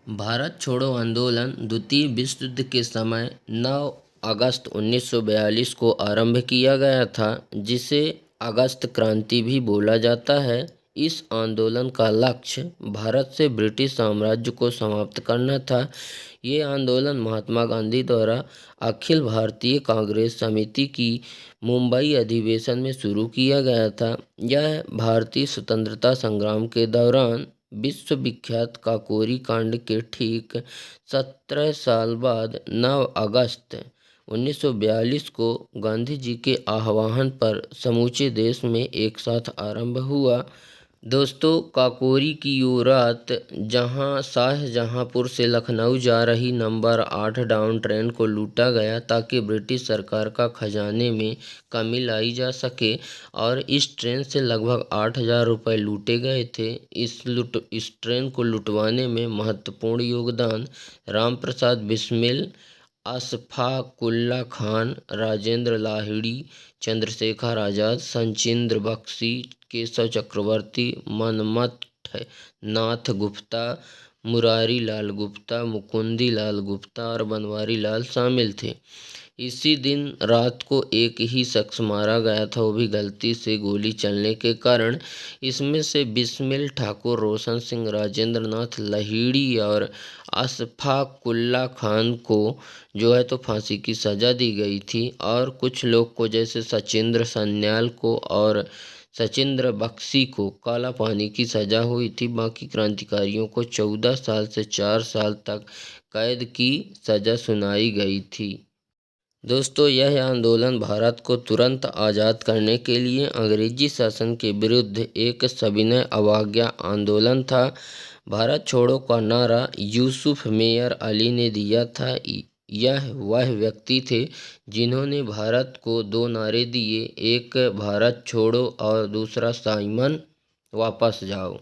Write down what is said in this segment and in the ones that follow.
भारत छोड़ो आंदोलन द्वितीय विश्व युद्ध के समय 9 अगस्त 1942 को आरंभ किया गया था, जिसे अगस्त क्रांति भी बोला जाता है। इस आंदोलन का लक्ष्य भारत से ब्रिटिश साम्राज्य को समाप्त करना था। ये आंदोलन महात्मा गांधी द्वारा अखिल भारतीय कांग्रेस समिति की मुंबई अधिवेशन में शुरू किया गया था। यह भारतीय स्वतंत्रता संग्राम के दौरान विश्व विख्यात काकोरी कांड के ठीक 17 साल बाद 9 अगस्त 1942 को गांधी जी के आह्वान पर समूचे देश में एक साथ आरंभ हुआ। दोस्तों, काकोरी की वो रात जहां शाहजहांपुर से लखनऊ जा रही नंबर 8 डाउन ट्रेन को लूटा गया ताकि ब्रिटिश सरकार का खजाने में कमी लाई जा सके, और इस ट्रेन से लगभग 8,000 रुपये लूटे गए थे। इस ट्रेन को लुटवाने में महत्वपूर्ण योगदान राम प्रसाद बिस्मिल, अशफाकुल्ला खान, राजेंद्र लाहिड़ी, चंद्रशेखर आजाद, सचिंद्र बख्शी, केशव चक्रवर्ती, मनमथ नाथ गुप्ता, मुरारी लाल गुप्ता, मुकुंदी लाल गुप्ता और बनवारी लाल शामिल थे। इसी दिन रात को एक ही शख्स मारा गया था, वो भी गलती से गोली चलने के कारण। इसमें से बिस्मिल ठाकुर, रोशन सिंह, राजेंद्र नाथ लाहिड़ी और अशफाकुल्ला खान को जो है तो फांसी की सज़ा दी गई थी, और कुछ लोग को जैसे सचिंद्र सन्याल को और सचिंद्र बख्शी को काला पानी की सज़ा हुई थी। बाकी क्रांतिकारियों को 14 साल से 4 साल तक कैद की सज़ा सुनाई गई थी। दोस्तों, यह आंदोलन भारत को तुरंत आज़ाद करने के लिए अंग्रेजी शासन के विरुद्ध एक सविनय अवज्ञा आंदोलन था। भारत छोड़ो का नारा यूसुफ मेयर अली ने दिया था। यह वह व्यक्ति थे जिन्होंने भारत को दो नारे दिए, एक भारत छोड़ो और दूसरा साइमन वापस जाओ।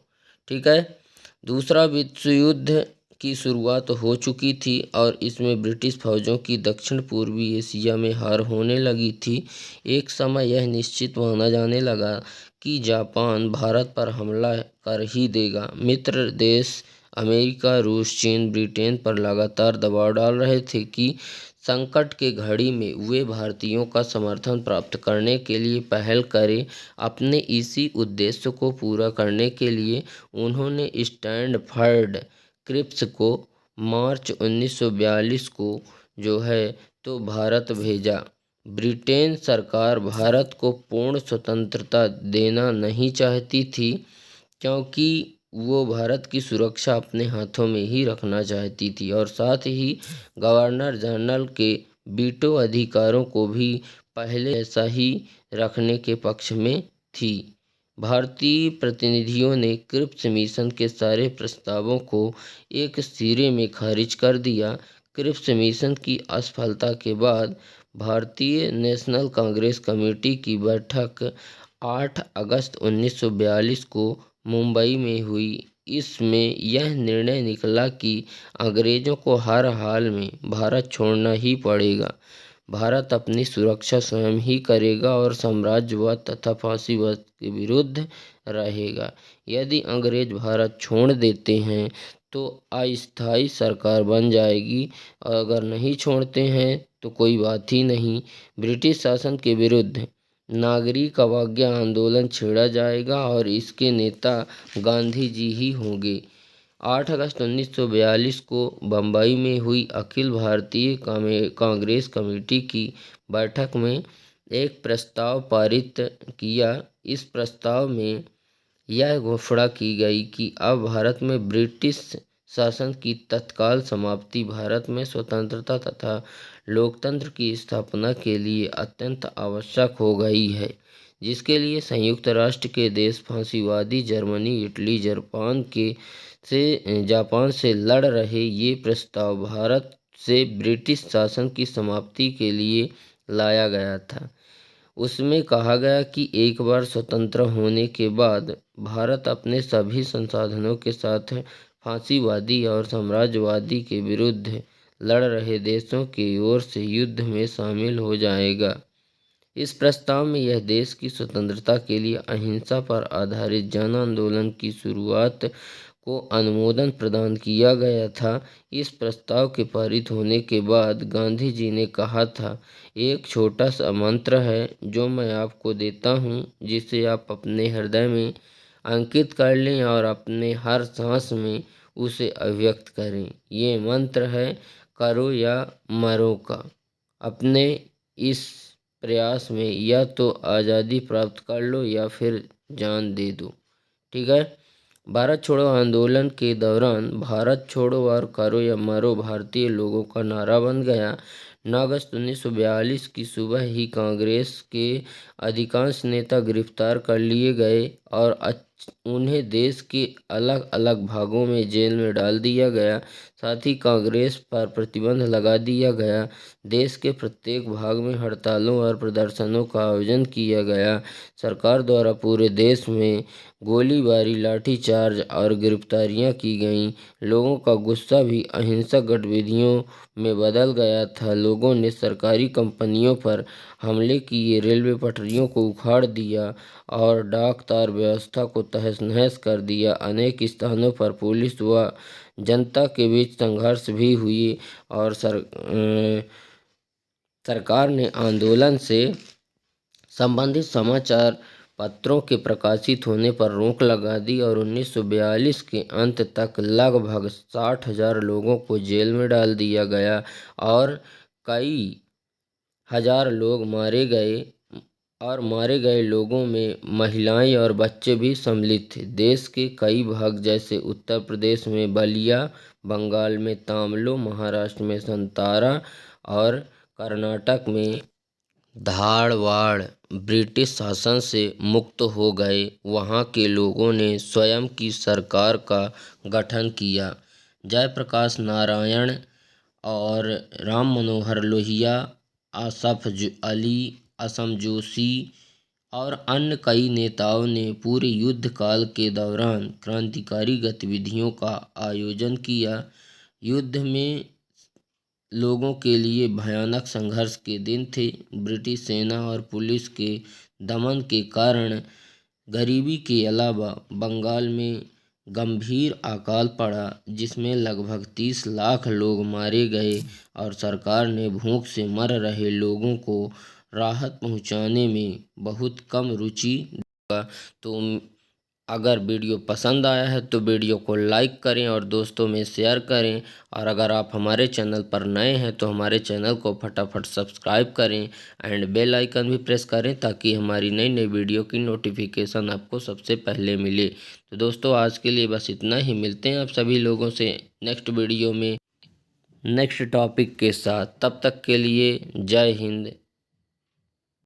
ठीक है। दूसरा विश्व युद्ध की शुरुआत हो चुकी थी और इसमें ब्रिटिश फौजों की दक्षिण पूर्वी एशिया में हार होने लगी थी। एक समय यह निश्चित माना जाने लगा कि जापान भारत पर हमला कर ही देगा। मित्र देश अमेरिका, रूस, चीन, ब्रिटेन पर लगातार दबाव डाल रहे थे कि संकट के घड़ी में वे भारतीयों का समर्थन प्राप्त करने के लिए पहल करें। अपने इसी उद्देश्य को पूरा करने के लिए उन्होंने स्टैंडफर्ड क्रिप्स को मार्च 1942 को जो है तो भारत भेजा। ब्रिटेन सरकार भारत को पूर्ण स्वतंत्रता देना नहीं चाहती थी, क्योंकि वो भारत की सुरक्षा अपने हाथों में ही रखना चाहती थी, और साथ ही गवर्नर जनरल के वीटो अधिकारों को भी पहले ऐसा ही रखने के पक्ष में थी। भारतीय प्रतिनिधियों ने क्रिप्स मिशन के सारे प्रस्तावों को एक सिरे में खारिज कर दिया। क्रिप्स मिशन की असफलता के बाद भारतीय नेशनल कांग्रेस कमेटी की बैठक 8 अगस्त 1942 को मुंबई में हुई। इसमें यह निर्णय निकला कि अंग्रेजों को हर हाल में भारत छोड़ना ही पड़ेगा। भारत अपनी सुरक्षा स्वयं ही करेगा और साम्राज्यवाद तथा फांसीवाद के विरुद्ध रहेगा। यदि अंग्रेज भारत छोड़ देते हैं तो अस्थायी सरकार बन जाएगी, और अगर नहीं छोड़ते हैं तो कोई बात ही नहीं। ब्रिटिश शासन के विरुद्ध नागरिक अवज्ञा आंदोलन छेड़ा जाएगा और इसके नेता गांधी जी ही होंगे। 8 अगस्त 1942 को बम्बई में हुई अखिल भारतीय कांग्रेस कमेटी की बैठक में एक प्रस्ताव पारित किया। इस प्रस्ताव में यह घोषणा की गई कि अब भारत में ब्रिटिश शासन की तत्काल समाप्ति भारत में स्वतंत्रता तथा लोकतंत्र की स्थापना के लिए अत्यंत आवश्यक हो गई है, जिसके लिए संयुक्त राष्ट्र के देश फांसीवादी जर्मनी, इटली, जापान से लड़ रहे ये प्रस्ताव भारत से ब्रिटिश शासन की समाप्ति के लिए लाया गया था। उसमें कहा गया कि एक बार स्वतंत्र होने के बाद भारत अपने सभी संसाधनों के साथ फांसीवादी और साम्राज्यवादी के विरुद्ध लड़ रहे देशों की ओर से युद्ध में शामिल हो जाएगा। इस प्रस्ताव में यह देश की स्वतंत्रता के लिए अहिंसा पर आधारित जन आंदोलन की शुरुआत को अनुमोदन प्रदान किया गया था। इस प्रस्ताव के पारित होने के बाद गांधी जी ने कहा था, एक छोटा सा मंत्र है जो मैं आपको देता हूँ, जिसे आप अपने हृदय में अंकित कर लें और अपने हर सांस में उसे अभिव्यक्त करें। ये मंत्र है करो या मरो का। अपने इस प्रयास में या तो आज़ादी प्राप्त कर लो या फिर जान दे दो। ठीक है। भारत छोड़ो आंदोलन के दौरान भारत छोड़ो और करो या मरो भारतीय लोगों का नारा बन गया। 9 अगस्त 1942 की सुबह ही कांग्रेस के अधिकांश नेता गिरफ्तार कर लिए गए और उन्हें देश के अलग अलग भागों में जेल में डाल दिया गया। साथ ही कांग्रेस पर प्रतिबंध लगा दिया गया। देश के प्रत्येक भाग में हड़तालों और प्रदर्शनों का आयोजन किया गया। सरकार द्वारा पूरे देश में गोलीबारी, लाठीचार्ज और गिरफ्तारियां की गईं। लोगों का गुस्सा भी अहिंसक गतिविधियों में बदल गया था। लोगों ने सरकारी कंपनियों पर हमले किए, रेलवे पटरियों को उखाड़ दिया और डाक तार व्यवस्था को तहस नहस कर दिया। अनेक स्थानों पर पुलिस व जनता के बीच संघर्ष भी हुई और सरकार ने आंदोलन से संबंधित समाचार पत्रों के प्रकाशित होने पर रोक लगा दी और 1942 के अंत तक लगभग 60,000 लोगों को जेल में डाल दिया गया और कई हजार लोग मारे गए और मारे गए लोगों में महिलाएं और बच्चे भी सम्मिलित थे। देश के कई भाग जैसे उत्तर प्रदेश में बलिया, बंगाल में तामलो, महाराष्ट्र में संतारा और कर्नाटक में धारवाड़ ब्रिटिश शासन से मुक्त हो गए। वहाँ के लोगों ने स्वयं की सरकार का गठन किया। जयप्रकाश नारायण और राम मनोहर लोहिया, आसफ अली, असम जोशी और अन्य कई नेताओं ने पूरे युद्ध काल के दौरान क्रांतिकारी गतिविधियों का आयोजन किया। युद्ध में लोगों के लिए भयानक संघर्ष के दिन थे। ब्रिटिश सेना और पुलिस के दमन के कारण गरीबी के अलावा बंगाल में गंभीर अकाल पड़ा, जिसमें लगभग 30 लाख लोग मारे गए और सरकार ने भूख से मर रहे लोगों को राहत पहुंचाने में बहुत कम रुचि दिखा। तो अगर वीडियो पसंद आया है तो वीडियो को लाइक करें और दोस्तों में शेयर करें। और अगर आप हमारे चैनल पर नए हैं तो हमारे चैनल को फटाफट सब्सक्राइब करें एंड बेल आइकन भी प्रेस करें, ताकि हमारी नई नई वीडियो की नोटिफिकेशन आपको सबसे पहले मिले। तो दोस्तों आज के लिए बस इतना ही। मिलते हैं आप सभी लोगों से नेक्स्ट वीडियो में नेक्स्ट टॉपिक के साथ। तब तक के लिए जय हिंद,